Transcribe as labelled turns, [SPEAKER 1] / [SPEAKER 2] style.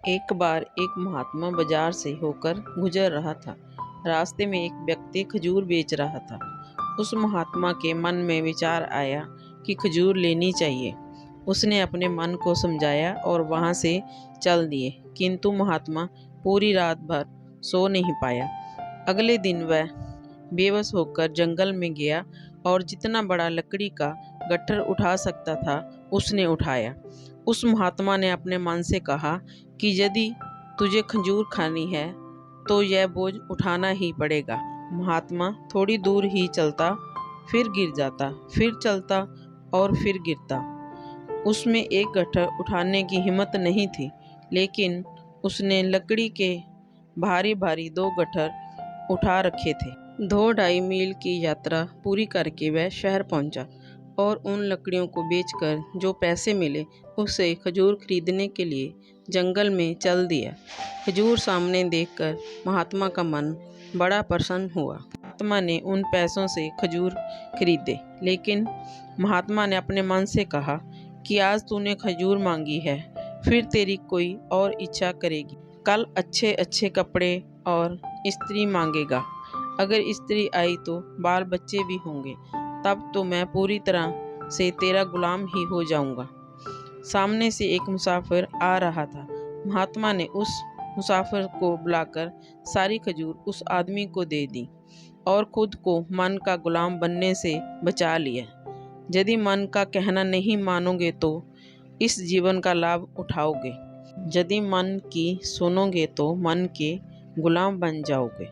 [SPEAKER 1] एक बार एक महात्मा बाजार से होकर गुजर रहा था। रास्ते में एक व्यक्ति खजूर बेच रहा था। उस महात्मा के मन में विचार आया कि खजूर लेनी चाहिए। उसने अपने मन को समझाया और वहां से चल दिए, किंतु महात्मा पूरी रात भर सो नहीं पाया। अगले दिन वह बेबस होकर जंगल में गया और जितना बड़ा लकड़ी का गट्ठर उठा सकता था उसने उठाया। उस महात्मा ने अपने मन से कहा कि यदि तुझे खजूर खानी है तो यह बोझ उठाना ही पड़ेगा। महात्मा थोड़ी दूर ही चलता, फिर गिर जाता, फिर चलता और फिर गिरता। उसमें एक गट्ठर उठाने की हिम्मत नहीं थी, लेकिन उसने लकड़ी के भारी भारी 2 गट्ठर उठा रखे थे। 2-2.5 मील की यात्रा पूरी करके वह शहर पहुंचा और उन लकड़ियों को बेचकर जो पैसे मिले उससे खजूर खरीदने के लिए जंगल में चल दिया। खजूर सामने देखकर महात्मा का मन बड़ा प्रसन्न हुआ। महात्मा ने उन पैसों से खजूर खरीदे, लेकिन महात्मा ने अपने मन से कहा कि आज तूने खजूर मांगी है, फिर तेरी कोई और इच्छा करेगी। कल अच्छे अच्छे कपड़े और स्त्री मांगेगा। अगर स्त्री आई तो बाल बच्चे भी होंगे, तब तो मैं पूरी तरह से तेरा गुलाम ही हो जाऊंगा। सामने से एक मुसाफिर आ रहा था। महात्मा ने उस मुसाफिर को बुलाकर सारी खजूर उस आदमी को दे दी और खुद को मन का गुलाम बनने से बचा लिया। यदि मन का कहना नहीं मानोगे तो इस जीवन का लाभ उठाओगे, यदि मन की सुनोगे तो मन के गुलाम बन जाओगे।